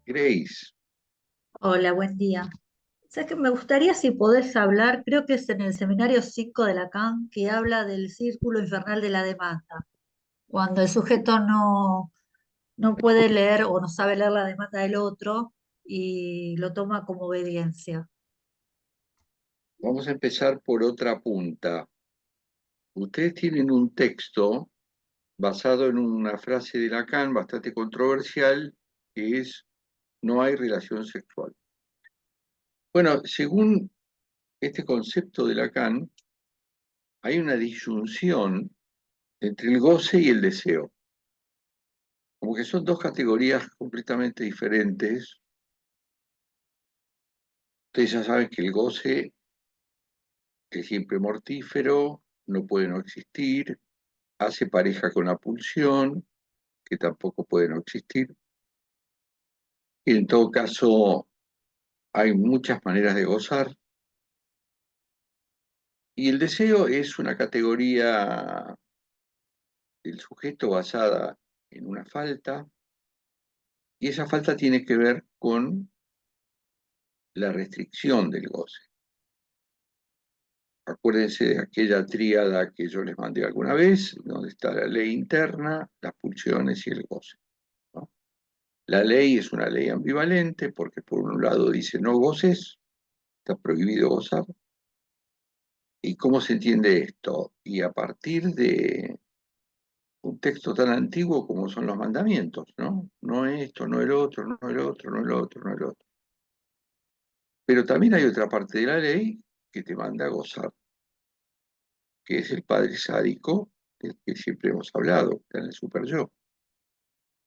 Grace, Hola, buen día. Sabes que me gustaría si podés hablar, creo que es en el seminario 5 de Lacan, que habla del círculo infernal de la demanda, cuando el sujeto no puede leer o no sabe leer la demanda del otro y lo toma como obediencia. vamos a empezar por otra punta. Ustedes tienen un texto basado en una frase de Lacan bastante controversial, que es no hay relación sexual. Bueno, según este concepto de Lacan, hay una disyunción entre el goce y el deseo, como que son dos categorías completamente diferentes. Ustedes ya saben que el goce es siempre mortífero, no puede no existir, hace pareja con la pulsión, que tampoco puede no existir. Y en todo caso, hay muchas maneras de gozar. Y el deseo es una categoría del sujeto basada en una falta, y esa falta tiene que ver con la restricción del goce. Acuérdense de aquella tríada que yo les mandé alguna vez, donde está la ley interna, las pulsiones y el goce, ¿no? La ley es una ley ambivalente porque por un lado dice no goces, está prohibido gozar. ¿Y cómo se entiende esto? Y a partir de un texto tan antiguo como son los mandamientos, ¿no? No esto, no el otro, no el otro, no el otro, no el otro. Pero también hay otra parte de la ley que te manda a gozar, que es el padre sádico, del que siempre hemos hablado, que está en el super yo.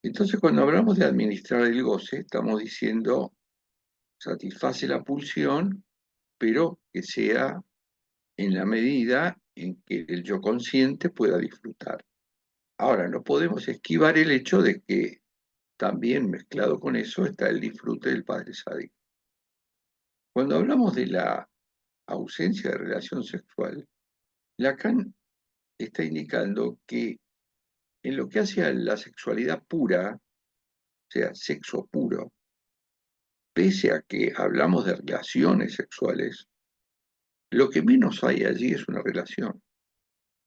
Entonces, cuando hablamos de administrar el goce, estamos diciendo satisface la pulsión, pero que sea en la medida en que el yo consciente pueda disfrutar. Ahora, no podemos esquivar el hecho de que también mezclado con eso está el disfrute del padre sádico. Cuando hablamos de la ausencia de relación sexual, Lacan está indicando que en lo que hace a la sexualidad pura, o sea, sexo puro, pese a que hablamos de relaciones sexuales, lo que menos hay allí es una relación.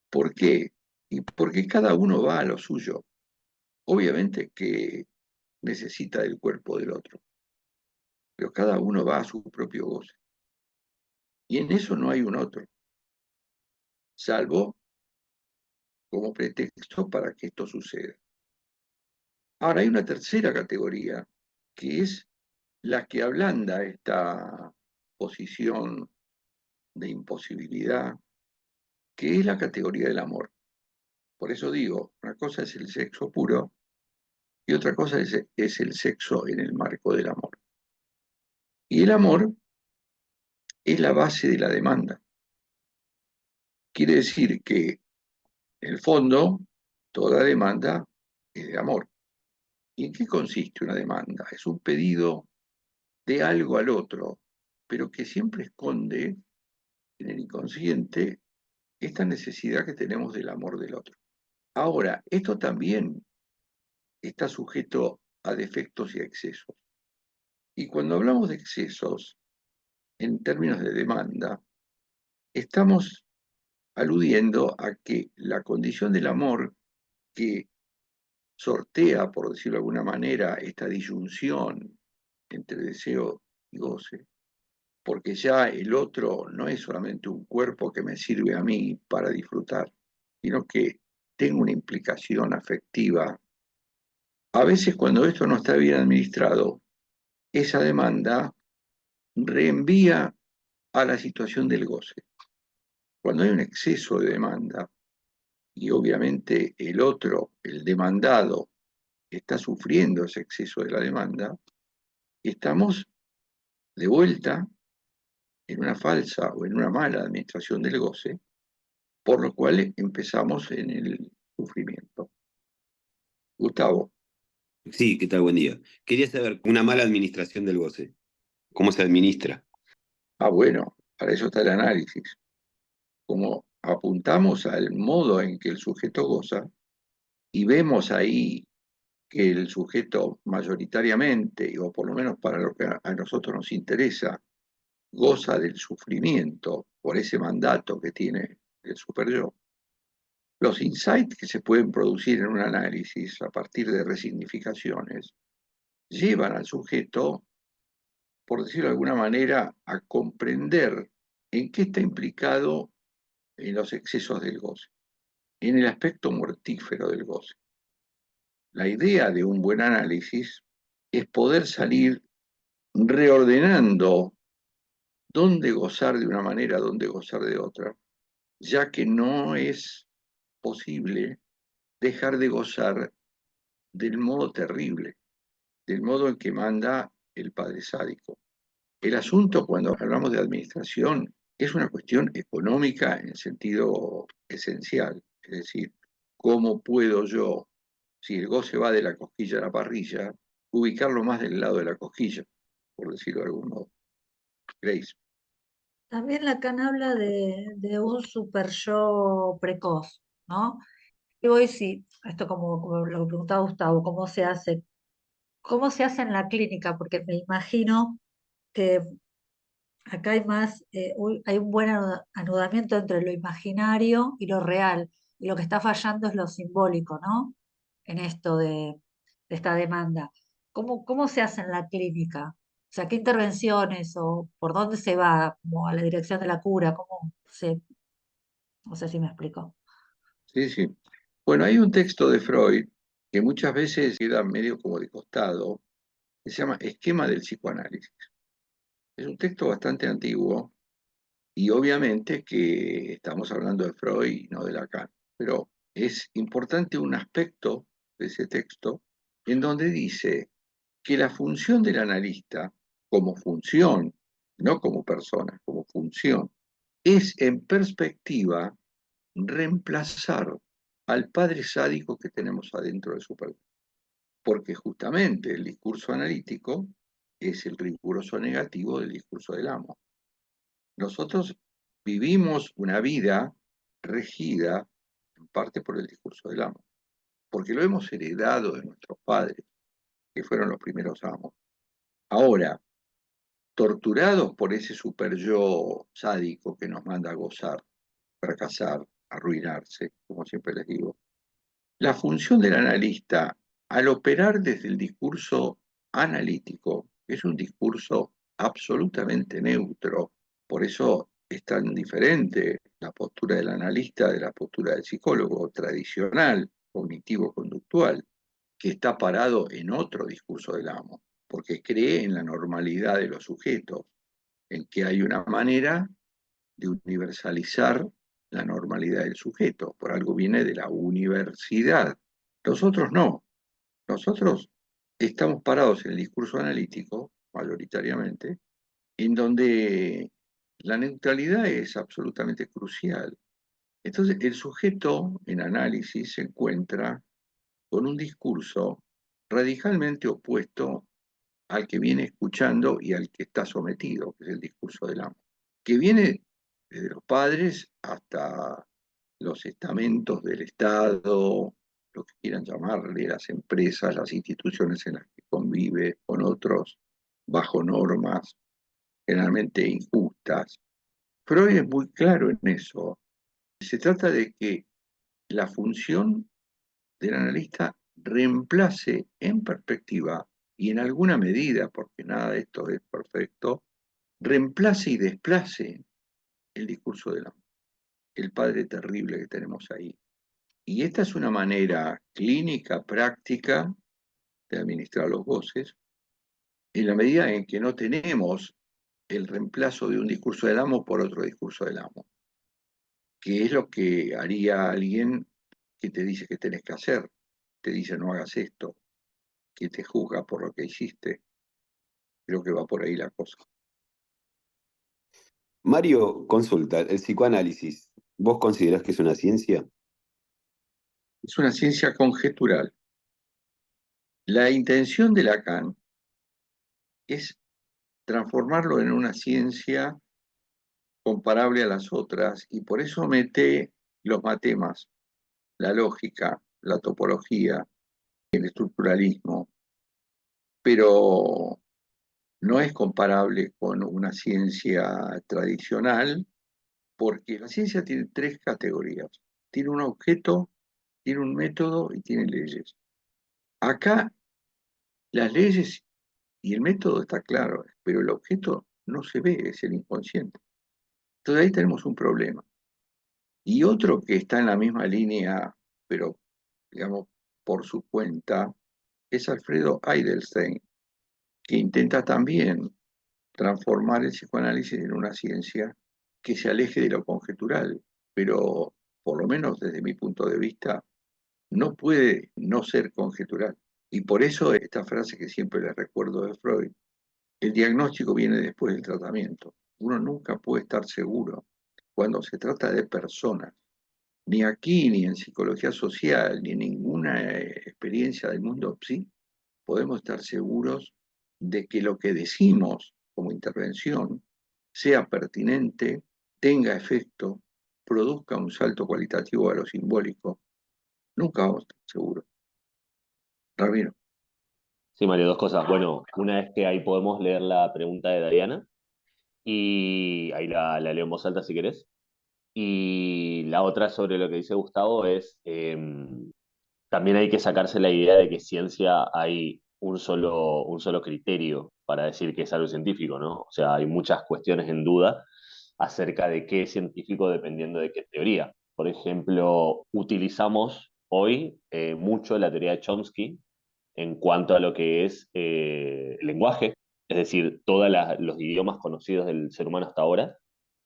¿Por qué? Y porque cada uno va a lo suyo. Obviamente que necesita del cuerpo del otro, pero cada uno va a su propio goce. Y en eso no hay un otro, salvo como pretexto para que esto suceda. Ahora hay una tercera categoría, que es la que ablanda esta posición de imposibilidad, que es la categoría del amor. Por eso digo, una cosa es el sexo puro y otra cosa es el sexo en el marco del amor. Y el amor es la base de la demanda. Quiere decir que, en el fondo, toda demanda es de amor. ¿Y en qué consiste una demanda? Es un pedido de algo al otro, pero que siempre esconde en el inconsciente esta necesidad que tenemos del amor del otro. Ahora, esto también está sujeto a defectos y a excesos. Y cuando hablamos de excesos, en términos de demanda, estamos aludiendo a que la condición del amor que sortea, por decirlo de alguna manera, esta disyunción entre deseo y goce, porque ya el otro no es solamente un cuerpo que me sirve a mí para disfrutar, sino que tengo una implicación afectiva. A veces cuando esto no está bien administrado, esa demanda reenvía a la situación del goce. Cuando hay un exceso de demanda y obviamente el otro, el demandado, está sufriendo ese exceso de la demanda, estamos de vuelta en una falsa o en una mala administración del goce, por lo cual empezamos en el sufrimiento. Gustavo, Sí, ¿qué tal? Buen día. Quería saber, una mala administración del goce, ¿cómo se administra? bueno, para eso está el análisis. Como apuntamos al modo en que el sujeto goza y vemos ahí que el sujeto mayoritariamente, o por lo menos para lo que a nosotros nos interesa, goza del sufrimiento por ese mandato que tiene el superyo, los insights que se pueden producir en un análisis a partir de resignificaciones llevan al sujeto, por decirlo de alguna manera, a comprender en qué está implicado en los excesos del goce, en el aspecto mortífero del goce. La idea de un buen análisis es poder salir reordenando dónde gozar de una manera, dónde gozar de otra, ya que no es posible dejar de gozar del modo terrible, del modo en que manda el padre sádico. El asunto, cuando hablamos de administración, es una cuestión económica en sentido esencial. Es decir, ¿cómo puedo yo, si el goce va de la cosquilla a la parrilla, ubicarlo más del lado de la cosquilla, por decirlo de algún modo? Grace. También Lacan habla de un super yo precoz, ¿no? Y voy, sí, esto como lo que preguntaba Gustavo, cómo se hace en la clínica, porque me imagino que acá hay más, hay un buen anudamiento entre lo imaginario y lo real, y lo que está fallando es lo simbólico, ¿no? En esto de esta demanda. ¿Cómo se hace en la clínica? O sea, ¿qué intervenciones o por dónde se va como a la dirección de la cura? No sé si me explico. Sí, sí. Bueno, hay un texto de Freud que muchas veces queda medio como de costado, que se llama Esquema del psicoanálisis. Es un texto bastante antiguo y obviamente que estamos hablando de Freud y no de Lacan, pero es importante un aspecto de ese texto en donde dice que la función del analista, como función, no como persona, como función, es en perspectiva reemplazar al padre sádico que tenemos adentro de su persona. Porque justamente el discurso analítico es el riguroso negativo del discurso del amo. Nosotros vivimos una vida regida en parte por el discurso del amo, porque lo hemos heredado de nuestros padres, que fueron los primeros amos. Ahora, torturados por ese super yo sádico que nos manda a gozar, fracasar, arruinarse, como siempre les digo, la función del analista, al operar desde el discurso analítico, es un discurso absolutamente neutro, por eso es tan diferente la postura del analista de la postura del psicólogo tradicional, cognitivo-conductual, que está parado en otro discurso del amo, porque cree en la normalidad de los sujetos, en que hay una manera de universalizar la normalidad del sujeto, por algo viene de la universidad. Nosotros no, nosotros estamos parados en el discurso analítico, mayoritariamente, en donde la neutralidad es absolutamente crucial. Entonces, el sujeto en análisis se encuentra con un discurso radicalmente opuesto al que viene escuchando y al que está sometido, que es el discurso del amo, que viene desde los padres hasta los estamentos del Estado, lo que quieran llamarle, las empresas, las instituciones en las que convive con otros, bajo normas generalmente injustas. Freud es muy claro en eso. Se trata de que la función del analista reemplace en perspectiva y en alguna medida, porque nada de esto es perfecto, reemplace y desplace el discurso del amo, el padre terrible que tenemos ahí. Y esta es una manera clínica, práctica, de administrar los goces, en la medida en que no tenemos el reemplazo de un discurso del amo por otro discurso del amo, que es lo que haría alguien que te dice que tenés que hacer, te dice no hagas esto, que te juzga por lo que hiciste. Creo que va por ahí la cosa. Mario, consulta, el psicoanálisis, ¿vos considerás que es una ciencia? Es una ciencia conjetural. La intención de Lacan es transformarlo en una ciencia comparable a las otras y por eso mete los matemas, la lógica, la topología, el estructuralismo, pero no es comparable con una ciencia tradicional, porque la ciencia tiene tres categorías. Tiene un objeto, tiene un método y tiene leyes. Acá las leyes y el método está claro, pero el objeto no se ve, es el inconsciente. Entonces ahí tenemos un problema. Y otro que está en la misma línea, pero digamos por su cuenta, es Alfredo Eidelstein, que intenta también transformar el psicoanálisis en una ciencia que se aleje de lo conjetural, pero por lo menos desde mi punto de vista, no puede no ser conjetural. Y por eso esta frase que siempre le recuerdo de Freud: el diagnóstico viene después del tratamiento. Uno nunca puede estar seguro cuando se trata de personas, ni aquí, ni en psicología social, ni en ninguna experiencia del mundo psi, podemos estar seguros de que lo que decimos como intervención sea pertinente, tenga efecto, produzca un salto cualitativo a lo simbólico. Nunca vamos a estar seguros. Ramiro. Sí, Mario, dos cosas. Bueno, una es que ahí podemos leer la pregunta de Diana y ahí la leo en voz alta si querés. Y la otra sobre lo que dice Gustavo es, también hay que sacarse la idea de que ciencia hay un solo criterio para decir que es algo científico, ¿no? O sea, hay muchas cuestiones en duda acerca de qué es científico dependiendo de qué teoría. Por ejemplo, utilizamos hoy mucho la teoría de Chomsky en cuanto a lo que es el lenguaje, es decir, todos los idiomas conocidos del ser humano hasta ahora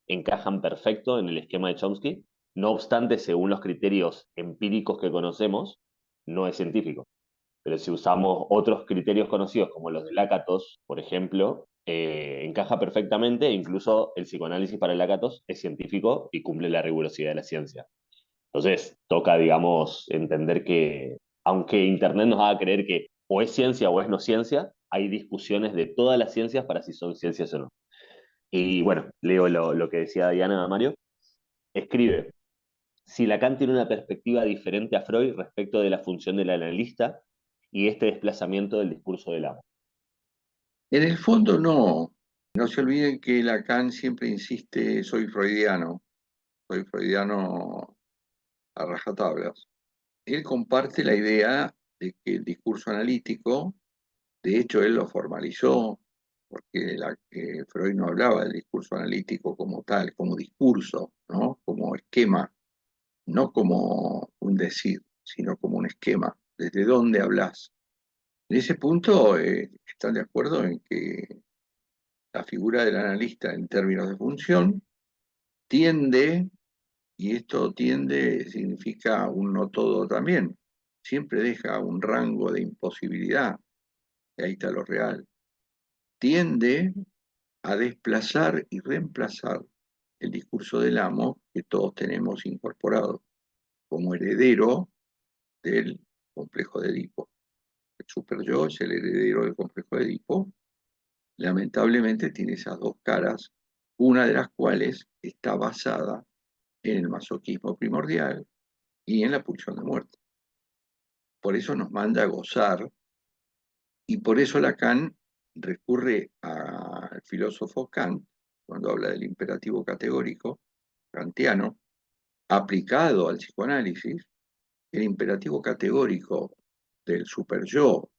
encajan perfecto en el esquema de Chomsky. No obstante, según los criterios empíricos que conocemos, no es científico. Pero si usamos otros criterios conocidos, como los de Lakatos, por ejemplo, encaja perfectamente, e incluso el psicoanálisis para Lakatos es científico y cumple la rigurosidad de la ciencia. Entonces, toca, digamos, entender que, aunque Internet nos haga creer que o es ciencia o es no ciencia, hay discusiones de todas las ciencias para si son ciencias o no. Y bueno, leo lo que decía Diana Mario. Escribe, si Lacan tiene una perspectiva diferente a Freud respecto de la función del analista y este desplazamiento del discurso del amo. En el fondo no. No se olviden que Lacan siempre insiste: soy freudiano a rajatablas. Él comparte la idea de que el discurso analítico, de hecho él lo formalizó, porque Freud no hablaba del discurso analítico como tal, como discurso, ¿no? Como esquema, no como un decir, sino como un esquema. ¿Desde dónde hablas? En ese punto están de acuerdo en que la figura del analista en términos de función tiende, y esto tiende significa un no todo también, siempre deja un rango de imposibilidad, y ahí está lo real, tiende a desplazar y reemplazar el discurso del amo que todos tenemos incorporado como heredero del complejo de Edipo. El superyo es el heredero del complejo de Edipo. Lamentablemente tiene esas dos caras, una de las cuales está basada en el masoquismo primordial y en la pulsión de muerte. Por eso nos manda a gozar, y por eso Lacan recurre al filósofo Kant cuando habla del imperativo categórico kantiano aplicado al psicoanálisis. El imperativo categórico del superyo,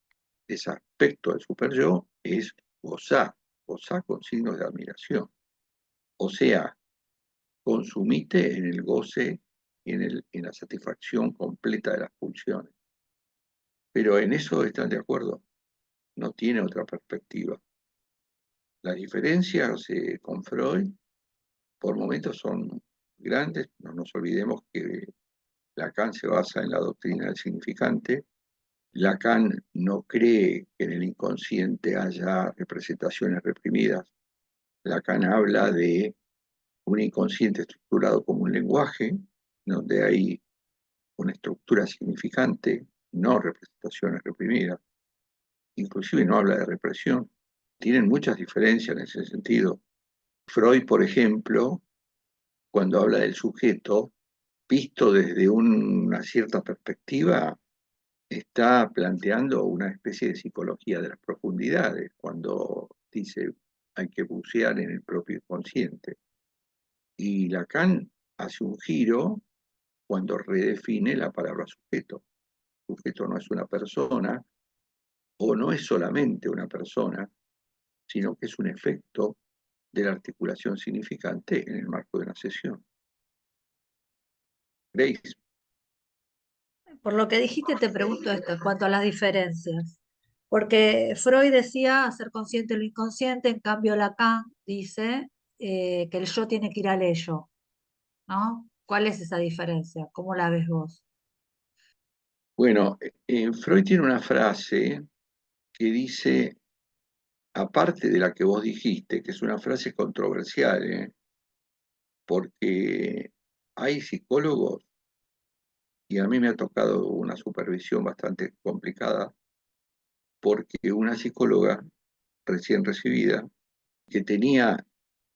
ese aspecto del superyo, es gozar, gozar con signos de admiración. O sea, consumite en el goce y en la satisfacción completa de las pulsiones. Pero en eso están de acuerdo, no tiene otra perspectiva. Las diferencias con Freud por momentos son grandes. No nos olvidemos que Lacan se basa en la doctrina del significante. Lacan no cree que en el inconsciente haya representaciones reprimidas. Lacan habla de un inconsciente estructurado como un lenguaje, donde hay una estructura significante, no representaciones reprimidas. Inclusive no habla de represión. Tienen muchas diferencias en ese sentido. Freud, por ejemplo, cuando habla del sujeto, visto desde una cierta perspectiva, está planteando una especie de psicología de las profundidades, cuando dice hay que bucear en el propio inconsciente. Y Lacan hace un giro cuando redefine la palabra sujeto. Sujeto no es una persona, o no es solamente una persona, sino que es un efecto de la articulación significante en el marco de una sesión. Grace, Por lo que dijiste, te pregunto esto en cuanto a las diferencias. Porque Freud decía hacer consciente lo inconsciente, en cambio Lacan dice que el yo tiene que ir al ello, ¿no? ¿Cuál es esa diferencia? ¿Cómo la ves vos? bueno, Freud tiene una frase que dice, aparte de la que vos dijiste, que es una frase controversial, porque hay psicólogos, y a mí me ha tocado una supervisión bastante complicada, porque una psicóloga recién recibida, que tenía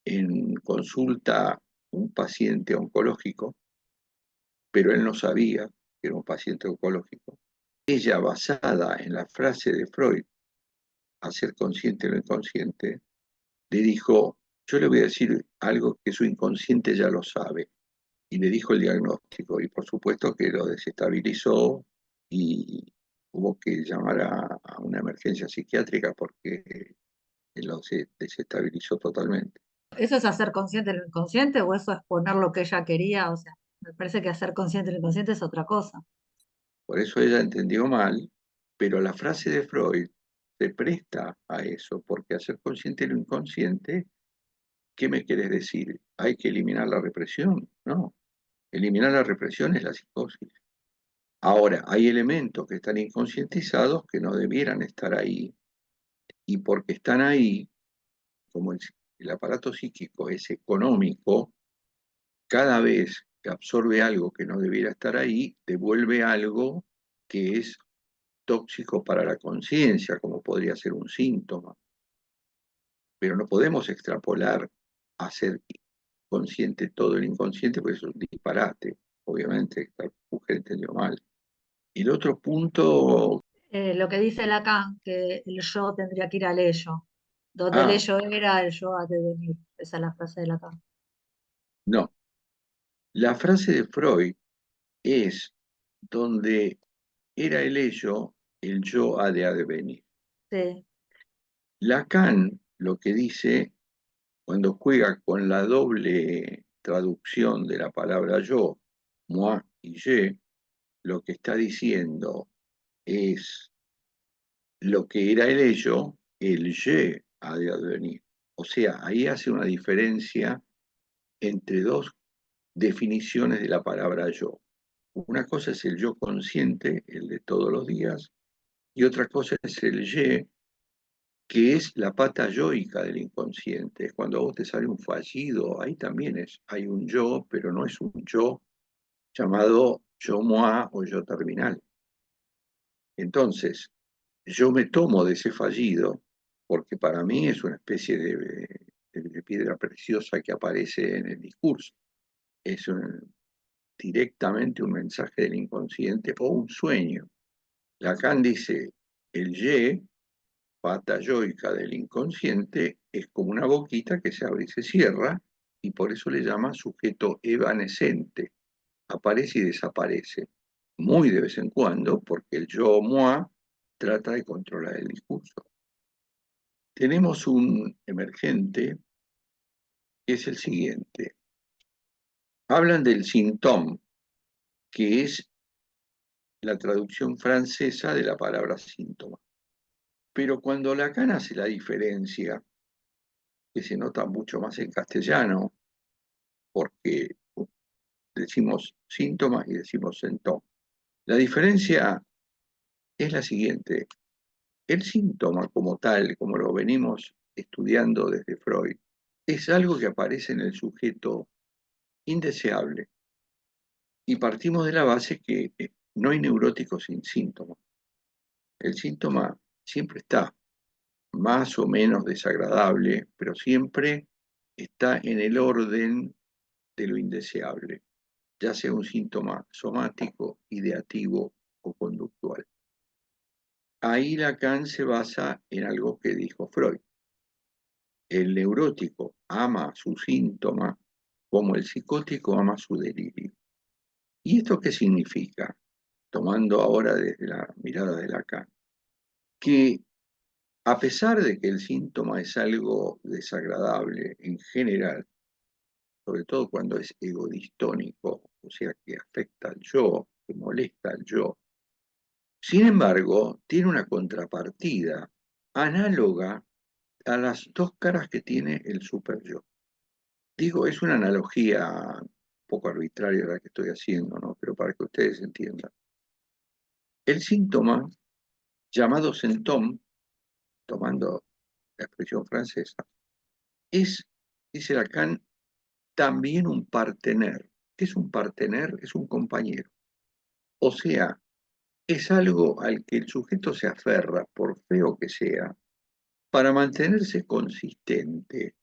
en consulta un paciente oncológico, pero él no sabía que era un paciente oncológico. Ella, basada en la frase de Freud, hacer consciente lo inconsciente, le dijo, yo le voy a decir algo que su inconsciente ya lo sabe. Y le dijo el diagnóstico, y por supuesto que lo desestabilizó y hubo que llamar a una emergencia psiquiátrica porque lo desestabilizó totalmente. ¿Eso es hacer consciente lo inconsciente o eso es poner lo que ella quería? O sea, me parece que hacer consciente lo inconsciente es otra cosa. Por eso ella entendió mal, pero la frase de Freud se presta a eso, porque hacer consciente lo inconsciente, ¿qué me querés decir? ¿Hay que eliminar la represión? No, eliminar la represión es la psicosis. Ahora, hay elementos que están inconscientizados que no debieran estar ahí, y porque están ahí, como el aparato psíquico es económico, cada vez que absorbe algo que no debiera estar ahí, devuelve algo que es tóxico para la conciencia, como podría ser un síntoma. Pero no podemos extrapolar a ser consciente todo el inconsciente, porque eso es un disparate. Obviamente, esta mujer entendió mal. Y el otro punto, Lo que dice Lacan, que el yo tendría que ir al ello. Donde el ah, ello era, el yo ha de venir. Esa es la frase de Lacan. no, la frase de Freud es donde era el yo ha de advenir. Sí, Lacan lo que dice cuando juega con la doble traducción de la palabra yo, moi y je, lo que está diciendo es lo que era el ello, el je ha de advenir. O sea, ahí hace una diferencia entre dos definiciones de la palabra yo. Una cosa es el yo consciente, el de todos los días, y otra cosa es el je, que es la pata yoica del inconsciente. Cuando a vos te sale un fallido, ahí también hay un yo, pero no es un yo llamado yo moi o yo terminal. Entonces, yo me tomo de ese fallido porque para mí es una especie de piedra preciosa que aparece en el discurso. Es directamente un mensaje del inconsciente o un sueño. Lacan dice, el ye, pata yoica del inconsciente, es como una boquita que se abre y se cierra, y por eso le llama sujeto evanescente. Aparece y desaparece, muy de vez en cuando, porque el yo moi trata de controlar el discurso. Tenemos un emergente que es el siguiente. Hablan del síntoma, que es la traducción francesa de la palabra síntoma. Pero cuando Lacan hace la diferencia, que se nota mucho más en castellano, porque decimos síntomas y decimos síntoma. La diferencia es la siguiente. El síntoma como tal, como lo venimos estudiando desde Freud, es algo que aparece en el sujeto indeseable. Y partimos de la base que no hay neurótico sin síntoma. El síntoma siempre está más o menos desagradable, pero siempre está en el orden de lo indeseable, ya sea un síntoma somático, ideativo o conductual. ahí Lacan se basa en algo que dijo Freud. El neurótico ama su síntoma como el psicótico ama su delirio. ¿Y esto qué significa? Tomando ahora desde la mirada de Lacan, que a pesar de que el síntoma es algo desagradable en general, sobre todo cuando es egodistónico, o sea, que afecta al yo, que molesta al yo, sin embargo, tiene una contrapartida análoga a las dos caras que tiene el superyo. Digo, es una analogía un poco arbitraria la que estoy haciendo, ¿no? Pero para que ustedes entiendan. El síntoma, llamado symptôme, tomando la expresión francesa, es, dice Lacan, también un partener. ¿Qué es un partener? Es un compañero. O sea, es algo al que el sujeto se aferra, por feo que sea, para mantenerse consistente,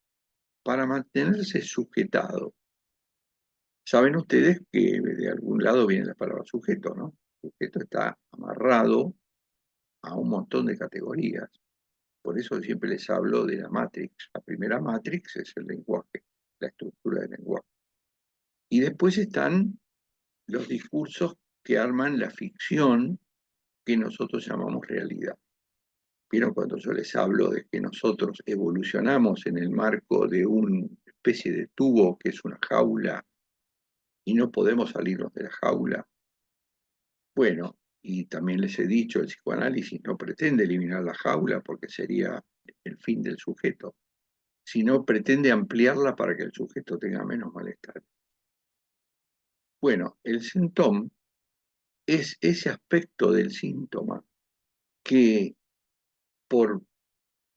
para mantenerse sujetado. Saben ustedes que de algún lado viene la palabra sujeto, ¿no? Sujeto está amarrado a un montón de categorías. Por eso siempre les hablo de la Matrix. La primera Matrix es el lenguaje, la estructura del lenguaje. Y después están los discursos que arman la ficción que nosotros llamamos realidad. Vieron cuando yo les hablo de que nosotros evolucionamos en el marco de una especie de tubo que es una jaula y no podemos salirnos de la jaula. Bueno, y también les he dicho, el psicoanálisis no pretende eliminar la jaula porque sería el fin del sujeto, sino pretende ampliarla para que el sujeto tenga menos malestar. Bueno, el síntoma es ese aspecto del síntoma que, por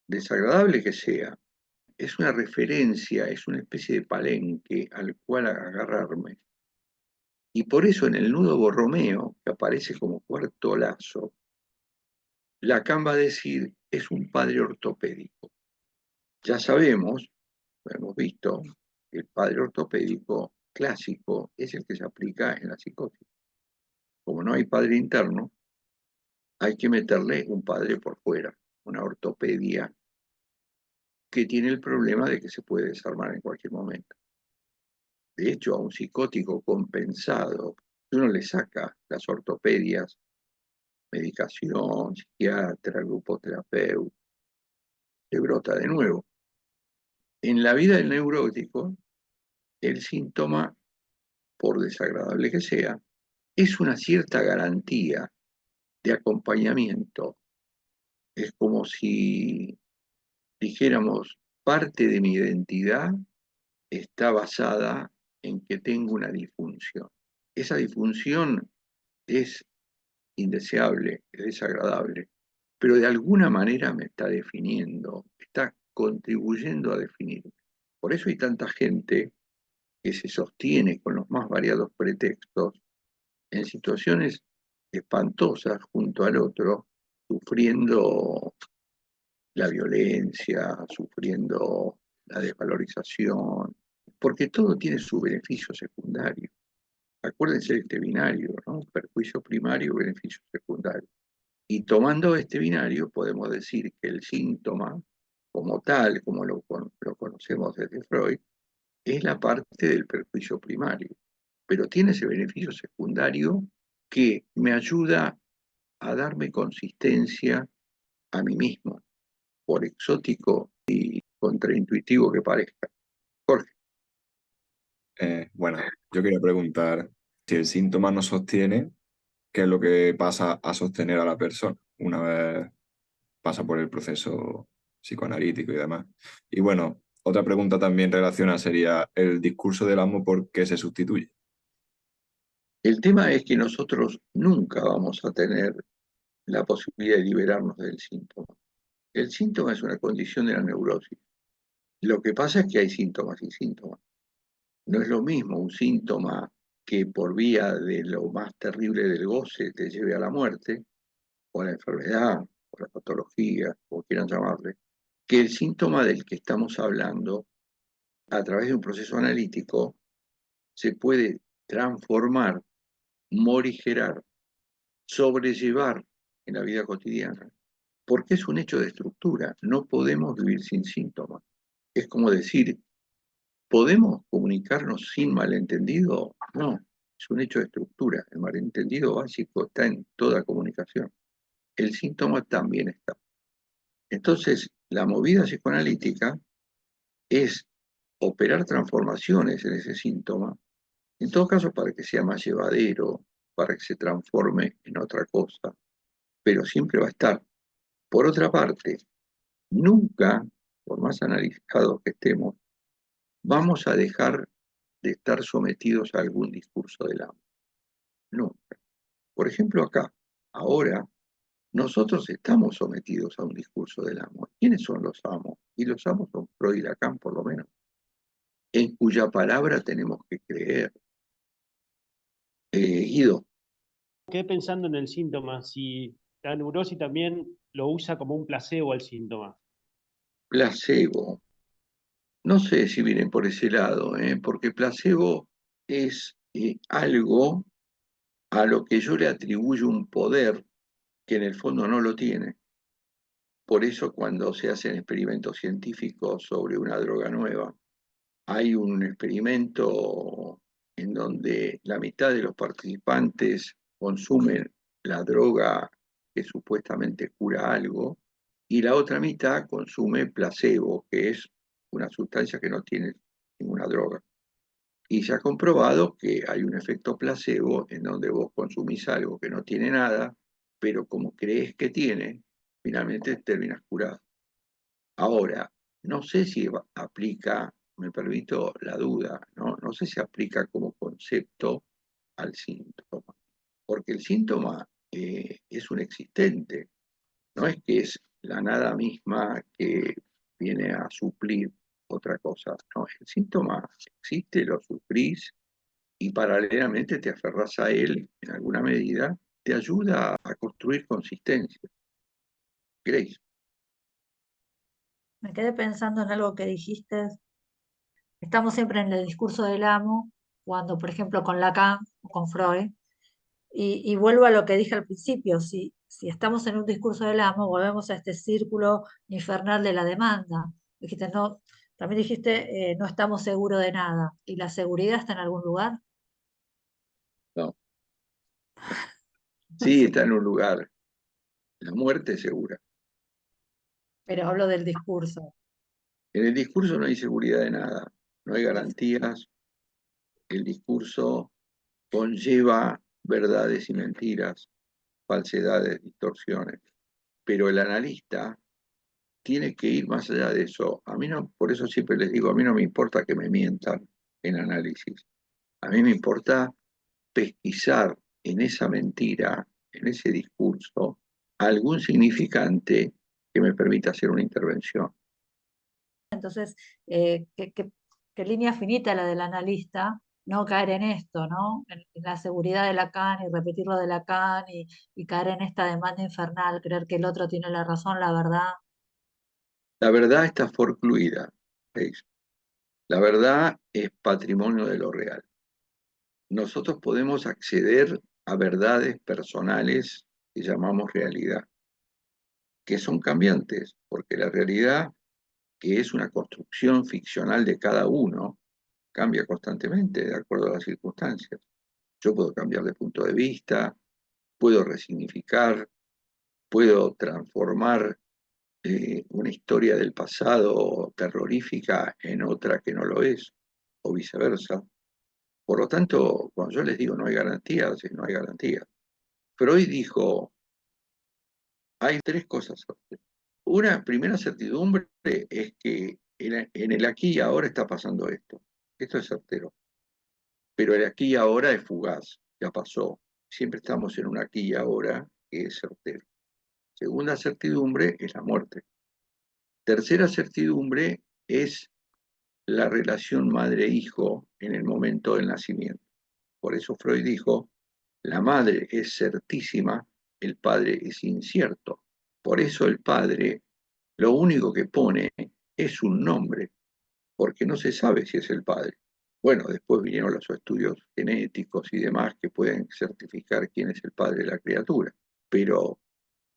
desagradable que sea, es una referencia, es una especie de palenque al cual agarrarme. Y por eso en el nudo Borromeo, que aparece como cuarto lazo, Lacan va a decir es un padre ortopédico. Ya sabemos, lo hemos visto, que el padre ortopédico clásico es el que se aplica en la psicosis. Como no hay padre interno, hay que meterle un padre por fuera, una ortopedia que tiene el problema de que se puede desarmar en cualquier momento. De hecho, a un psicótico compensado, si uno le saca las ortopedias, medicación, psiquiatra, grupoterapeuta, se brota de nuevo. En la vida del neurótico, el síntoma, por desagradable que sea, es una cierta garantía de acompañamiento. Es como si dijéramos, parte de mi identidad está basada en que tengo una disfunción. Esa disfunción es indeseable, es desagradable, pero de alguna manera me está definiendo, está contribuyendo a definirme. Por eso hay tanta gente que se sostiene con los más variados pretextos en situaciones espantosas junto al otro, sufriendo la violencia, sufriendo la desvalorización, porque todo tiene su beneficio secundario. Acuérdense de este binario, ¿no? Perjuicio primario, beneficio secundario. Y tomando este binario podemos decir que el síntoma, como tal, como lo conocemos desde Freud, es la parte del perjuicio primario, pero tiene ese beneficio secundario que me ayuda a darme consistencia a mí mismo, por exótico y contraintuitivo que parezca. Jorge, Bueno, yo quería preguntar si el síntoma no sostiene, ¿qué es lo que pasa a sostener a la persona una vez pasa por el proceso psicoanalítico y demás? Y bueno, otra pregunta también relacionada sería el discurso del amo, ¿por qué se sustituye? el tema es que nosotros nunca vamos a tener la posibilidad de liberarnos del síntoma. El síntoma es una condición de la neurosis. Lo que pasa es que hay síntomas y síntomas. No es lo mismo un síntoma que por vía de lo más terrible del goce te lleve a la muerte, o a la enfermedad, o la patología, como quieran llamarle, que el síntoma del que estamos hablando, a través de un proceso analítico, se puede transformar, morigerar, sobrellevar en la vida cotidiana, porque es un hecho de estructura. No podemos vivir sin síntomas. Es como decir, ¿podemos comunicarnos sin malentendido? No, es un hecho de estructura. El malentendido básico está en toda comunicación. El síntoma también está. Entonces, la movida psicoanalítica es operar transformaciones en ese síntoma, en todo caso para que sea más llevadero, para que se transforme en otra cosa, pero siempre va a estar. Por otra parte, nunca, por más analizados que estemos, vamos a dejar de estar sometidos a algún discurso del amo. Nunca. Por ejemplo, acá, ahora, nosotros estamos sometidos a un discurso del amo. ¿Quiénes son los amos? Y los amos son Freud y Lacan, por lo menos, en cuya palabra tenemos que creer. Guido, Quedé pensando en el síntoma, si la neurosis también lo usa como un placebo al síntoma. placebo. No sé si vienen por ese lado, porque placebo es algo a lo que yo le atribuyo un poder que en el fondo no lo tiene. Por eso cuando se hacen experimentos científicos sobre una droga nueva, hay un experimento en donde la mitad de los participantes consumen la droga que supuestamente cura algo y la otra mitad consume placebo, que es una sustancia que no tiene ninguna droga. Y se ha comprobado que hay un efecto placebo en donde vos consumís algo que no tiene nada, pero como crees que tiene, finalmente terminas curado. Ahora, no sé si aplica, me permito la duda, no sé si aplica como concepto al síntoma, porque el síntoma es un existente, no es que es la nada misma que viene a suplir otra cosa, no, el síntoma existe, lo sufrís y paralelamente te aferrás a él en alguna medida, te ayuda a construir consistencia. Grace, Me quedé pensando en algo que dijiste. Estamos siempre en el discurso del amo, cuando, por ejemplo, con Lacan o con Freud, y vuelvo a lo que dije al principio, si estamos en un discurso del amo, volvemos a este círculo infernal de la demanda. Dijiste, no, también dijiste, no estamos seguros de nada, y la seguridad está en algún lugar. no, sí está en un lugar, la muerte es segura. Pero hablo del discurso. En el discurso no hay seguridad de nada, no hay garantías, el discurso conlleva verdades y mentiras, falsedades, distorsiones, pero el analista tiene que ir más allá de eso. A mí no, por eso siempre les digo, a mí no me importa que me mientan en análisis, a mí me importa pesquisar en esa mentira, en ese discurso, algún significante que me permita hacer una intervención. Entonces, qué línea finita la del analista, no caer en esto, ¿no? En la seguridad de Lacan y repetir lo de Lacan y caer en esta demanda infernal, creer que el otro tiene la razón, la verdad. La verdad está forcluida, ¿veis? La verdad es patrimonio de lo real. Nosotros podemos acceder a verdades personales que llamamos realidad, que son cambiantes, porque la realidad, que es una construcción ficcional de cada uno, cambia constantemente de acuerdo a las circunstancias. Yo puedo cambiar de punto de vista, puedo resignificar, puedo transformar una historia del pasado terrorífica en otra que no lo es, o viceversa. Por lo tanto, cuando yo les digo no hay garantías, no hay garantías. Freud dijo, hay tres cosas. Una primera certidumbre es que en el aquí y ahora está pasando esto. Esto es certero. Pero el aquí y ahora es fugaz, ya pasó. Siempre estamos en un aquí y ahora que es certero. Segunda certidumbre es la muerte. Tercera certidumbre es la relación madre-hijo en el momento del nacimiento. Por eso Freud dijo, la madre es certísima, el padre es incierto. Por eso el padre lo único que pone es un nombre, porque no se sabe si es el padre. Bueno, después vinieron los estudios genéticos y demás que pueden certificar quién es el padre de la criatura, pero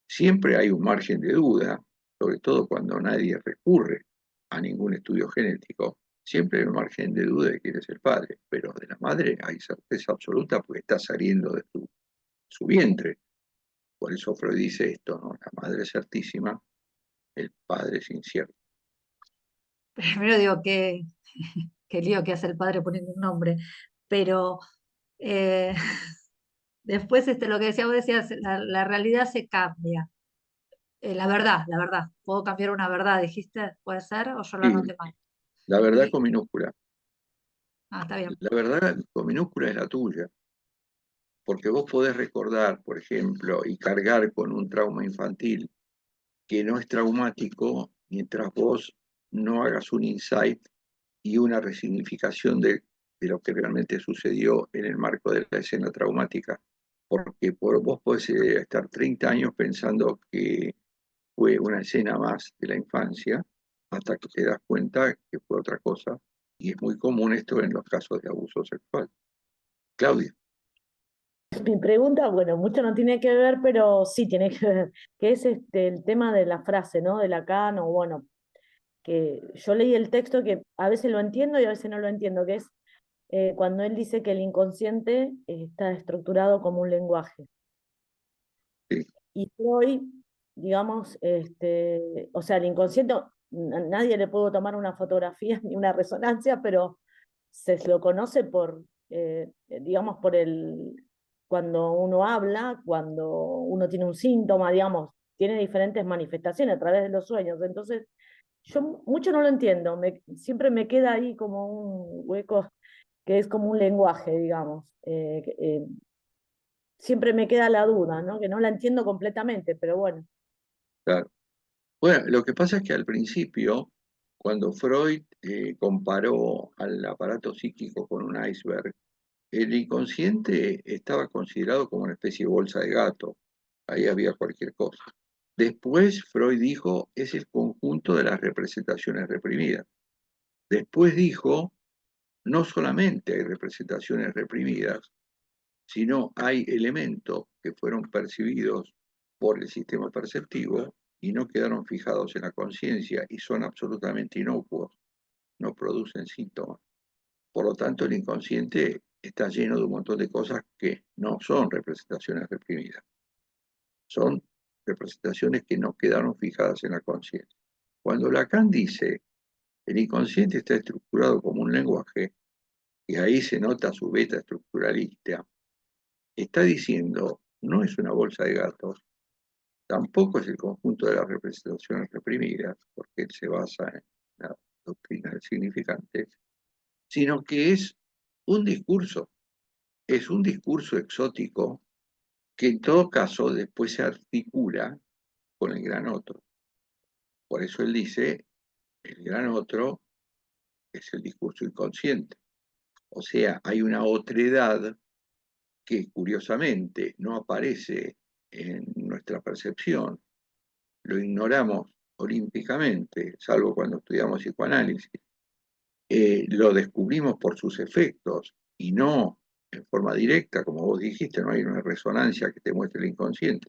siempre hay un margen de duda, sobre todo cuando nadie recurre a ningún estudio genético, siempre hay un margen de duda de quién es el padre, pero de la madre hay certeza absoluta porque está saliendo de su vientre. Por eso Freud dice esto, ¿no? La madre es certísima, el padre es incierto. Primero digo que qué lío que hace el padre poniendo un nombre, pero eh, después lo que decía, vos decías, la realidad se cambia. La verdad, puedo cambiar una verdad, dijiste, puede ser, o yo lo Sí, anoté mal. la verdad Y, con minúscula. está bien. La verdad con minúscula es la tuya, porque vos podés recordar, por ejemplo, y cargar con un trauma infantil que no es traumático mientras vos no hagas un insight y una resignificación de lo que realmente sucedió en el marco de la escena traumática. Porque vos podés estar 30 años pensando que fue una escena más de la infancia, hasta que te das cuenta que fue otra cosa. Y es muy común esto en los casos de abuso sexual. Claudia. Mi pregunta, bueno, mucho no tiene que ver, pero sí tiene que ver, que es el tema de la frase, ¿no? De Lacan, o bueno, que yo leí el texto que a veces lo entiendo y a veces no lo entiendo, que es cuando él dice que el inconsciente está estructurado como un lenguaje. Sí, Y Freud, digamos, o sea, el inconsciente, nadie le puede tomar una fotografía ni una resonancia, pero se lo conoce por, digamos, cuando uno habla, cuando uno tiene un síntoma, digamos, tiene diferentes manifestaciones a través de los sueños. Entonces, yo mucho no lo entiendo, siempre me queda ahí como un hueco que es como un lenguaje, digamos. Siempre me queda la duda, ¿no? Que no la entiendo completamente, pero bueno. claro. Bueno, lo que pasa es que al principio, cuando Freud comparó al aparato psíquico con un iceberg, el inconsciente estaba considerado como una especie de bolsa de gato. Ahí había cualquier cosa. Después Freud dijo, es el conjunto de las representaciones reprimidas. Después dijo, no solamente hay representaciones reprimidas, sino hay elementos que fueron percibidos por el sistema perceptivo y no quedaron fijados en la conciencia y son absolutamente inocuos, no producen síntomas. Por lo tanto, el inconsciente está lleno de un montón de cosas que no son representaciones reprimidas, son representaciones que no quedaron fijadas en la conciencia. Cuando Lacan dice el inconsciente está estructurado como un lenguaje, y ahí se nota su beta estructuralista, está diciendo no es una bolsa de gatos, tampoco es el conjunto de las representaciones reprimidas, porque él se basa en la doctrina del significante, sino que un discurso, es un discurso exótico que en todo caso después se articula con el gran otro. Por eso él dice, el gran otro es el discurso inconsciente. O sea, hay una otredad que curiosamente no aparece en nuestra percepción, lo ignoramos olímpicamente, salvo cuando estudiamos psicoanálisis, lo descubrimos por sus efectos y no en forma directa, como vos dijiste, no hay una resonancia que te muestre el inconsciente,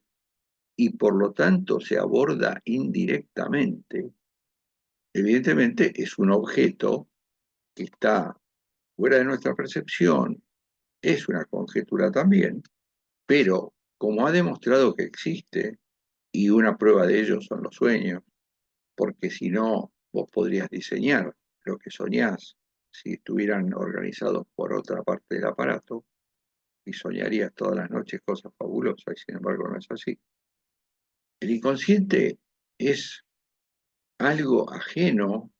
y por lo tanto se aborda indirectamente. Evidentemente es un objeto que está fuera de nuestra percepción, es una conjetura también, pero como ha demostrado que existe, y una prueba de ello son los sueños, porque si no, vos podrías diseñar lo que soñás si estuvieran organizados por otra parte del aparato, y soñarías todas las noches cosas fabulosas, y sin embargo no es así. El inconsciente es algo ajeno,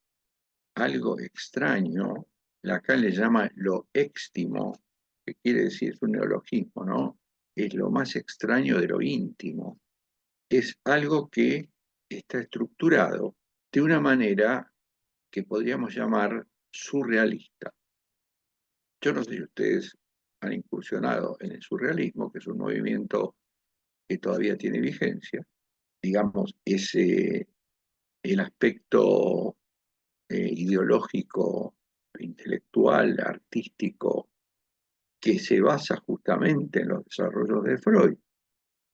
algo extraño, Lacan le llama lo éxtimo, que quiere decir, es un neologismo, ¿no? Es lo más extraño de lo íntimo. Es algo que está estructurado de una manera que podríamos llamar surrealista. Yo no sé si ustedes han incursionado en el surrealismo, que es un movimiento que todavía tiene vigencia. Digamos, el aspecto ideológico, intelectual, artístico, que se basa justamente en los desarrollos de Freud,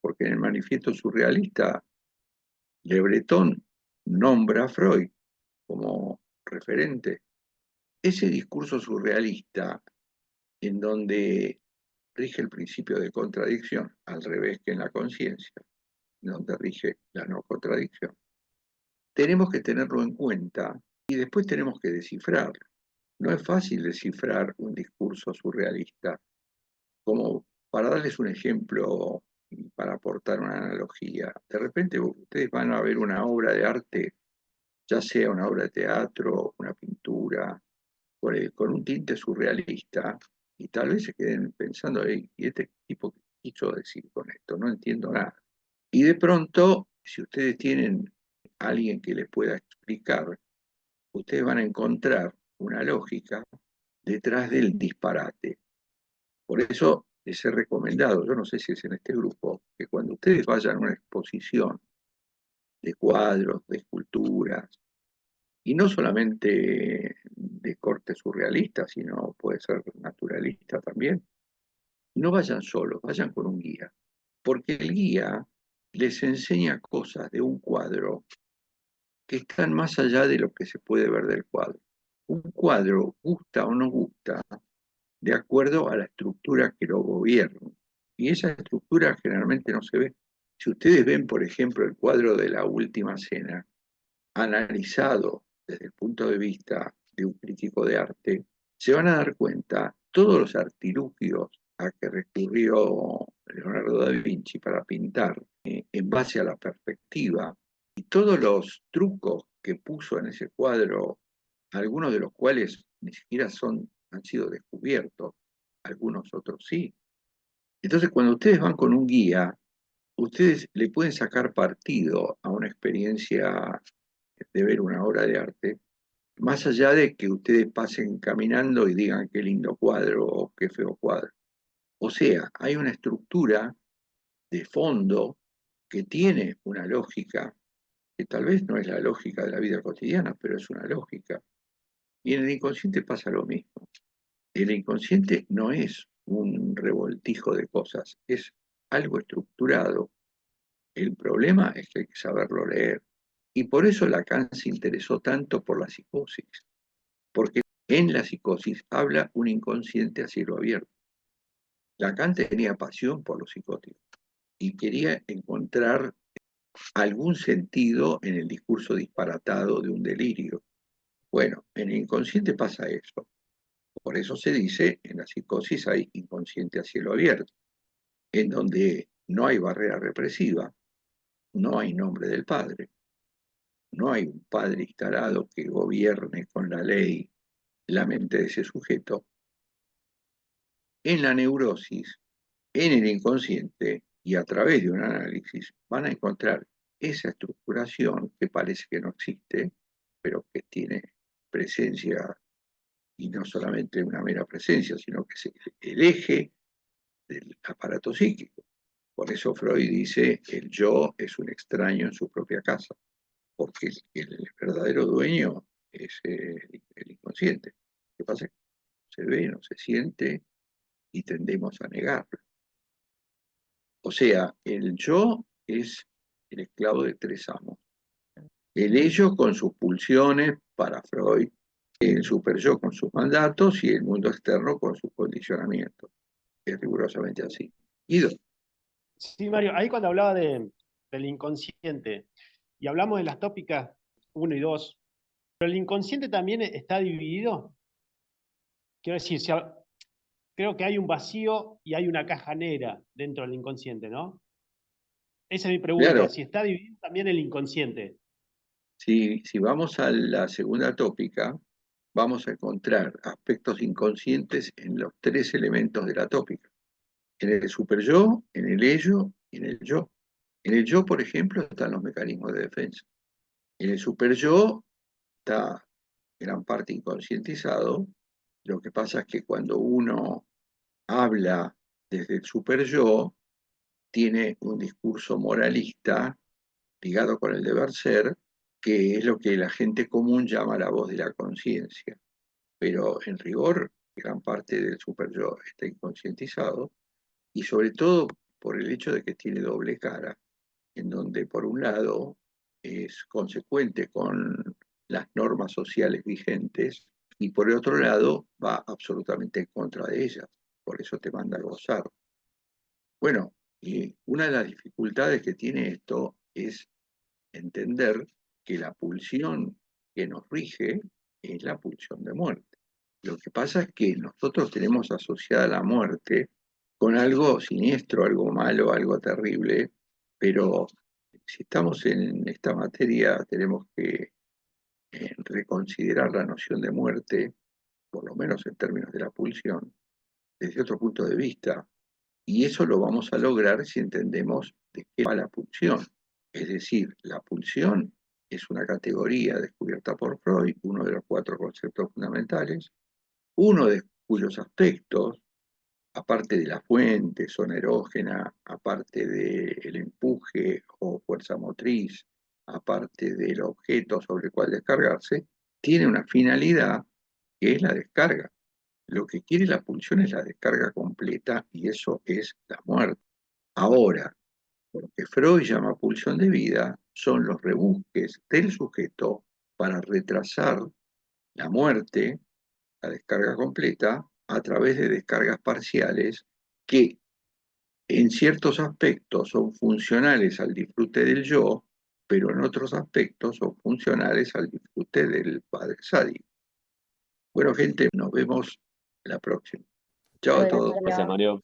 porque en el manifiesto surrealista Le Breton nombra a Freud como referente. Ese discurso surrealista en donde rige el principio de contradicción, al revés que en la conciencia, donde rige la no contradicción, tenemos que tenerlo en cuenta y después tenemos que descifrarlo. No es fácil descifrar un discurso surrealista. Como para darles un ejemplo, para aportar una analogía, de repente ustedes van a ver una obra de arte, ya sea una obra de teatro, una pintura, con un tinte surrealista, y tal vez se queden pensando, "Ey, ¿y este tipo qué quiso decir con esto? No entiendo nada". Y de pronto, si ustedes tienen a alguien que les pueda explicar, ustedes van a encontrar una lógica detrás del disparate. Por eso les he recomendado, yo no sé si es en este grupo, que cuando ustedes vayan a una exposición de cuadros, de esculturas, y no solamente de corte surrealista, sino puede ser naturalista también, no vayan solos, vayan con un guía, porque el guía les enseña cosas de un cuadro que están más allá de lo que se puede ver del cuadro. Un cuadro gusta o no gusta de acuerdo a la estructura que lo gobierna. Y esa estructura generalmente no se ve. Si ustedes ven, por ejemplo, el cuadro de La Última Cena, analizado desde el punto de vista de un crítico de arte, se van a dar cuenta todos los artilugios a que recurrió Leonardo da Vinci para pintar en base a la perspectiva y todos los trucos que puso en ese cuadro, algunos de los cuales ni siquiera han sido descubiertos, algunos otros sí. Entonces, cuando ustedes van con un guía, ustedes le pueden sacar partido a una experiencia de ver una obra de arte, más allá de que ustedes pasen caminando y digan qué lindo cuadro o qué feo cuadro. O sea, hay una estructura de fondo que tiene una lógica, que tal vez no es la lógica de la vida cotidiana, pero es una lógica. Y en el inconsciente pasa lo mismo. El inconsciente no es un revoltijo de cosas, es algo estructurado. El problema es que hay que saberlo leer. Y por eso Lacan se interesó tanto por la psicosis, porque en la psicosis habla un inconsciente a cielo abierto. Lacan tenía pasión por los psicóticos y quería encontrar algún sentido en el discurso disparatado de un delirio. Bueno, en el inconsciente pasa eso. Por eso se dice, en la psicosis hay inconsciente a cielo abierto, en donde no hay barrera represiva, no hay nombre del padre, no hay un padre instalado que gobierne con la ley la mente de ese sujeto. En la neurosis, en el inconsciente y a través de un análisis van a encontrar esa estructuración que parece que no existe, pero que tiene presencia, y no solamente una mera presencia, sino que es el eje del aparato psíquico. Por eso Freud dice, el yo es un extraño en su propia casa, porque el verdadero dueño es el inconsciente. ¿Qué pasa? Se ve, no se siente y tendemos a negarlo. O sea, el yo es el esclavo de tres amos. El ello con sus pulsiones para Freud, el superyo con sus mandatos y el mundo externo con sus condicionamientos. Es rigurosamente así. Guido. Sí, Mario, ahí cuando hablaba del inconsciente y hablamos de las tópicas 1 y 2, pero el inconsciente también está dividido. Quiero decir, creo que hay un vacío y hay una caja negra dentro del inconsciente, ¿no? Esa es mi pregunta, Claro, si está dividido también el inconsciente. si vamos a la segunda tópica, vamos a encontrar aspectos inconscientes en los tres elementos de la tópica. En el superyo, en el ello y en el yo. En el yo, por ejemplo, están los mecanismos de defensa. En el superyo está gran parte inconscientizado. Lo que pasa es que cuando uno habla desde el superyo, tiene un discurso moralista ligado con el deber ser, que es lo que la gente común llama la voz de la conciencia. Pero en rigor, gran parte del superyo está inconscientizado y sobre todo por el hecho de que tiene doble cara, en donde por un lado es consecuente con las normas sociales vigentes y por el otro lado va absolutamente en contra de ellas. Por eso te manda a gozar. Bueno, y una de las dificultades que tiene esto es entender que la pulsión que nos rige es la pulsión de muerte. Lo que pasa es que nosotros tenemos asociada la muerte con algo siniestro, algo malo, algo terrible, pero si estamos en esta materia tenemos que reconsiderar la noción de muerte, por lo menos en términos de la pulsión, desde otro punto de vista. Y eso lo vamos a lograr si entendemos de qué va la pulsión. Es decir, la pulsión es una categoría descubierta por Freud, uno de los 4 conceptos fundamentales, uno de cuyos aspectos, aparte de la fuente zona erógena, aparte del empuje o fuerza motriz, aparte del objeto sobre el cual descargarse, tiene una finalidad que es la descarga. Lo que quiere la pulsión es la descarga completa y eso es la muerte. Ahora, lo que Freud llama pulsión de vida son los rebusques del sujeto para retrasar la muerte, la descarga completa, a través de descargas parciales que en ciertos aspectos son funcionales al disfrute del yo, pero en otros aspectos son funcionales al disfrute del padre sádico. Bueno, gente, nos vemos la próxima. Chao a Bueno, todos. Gracias, chao. Mario.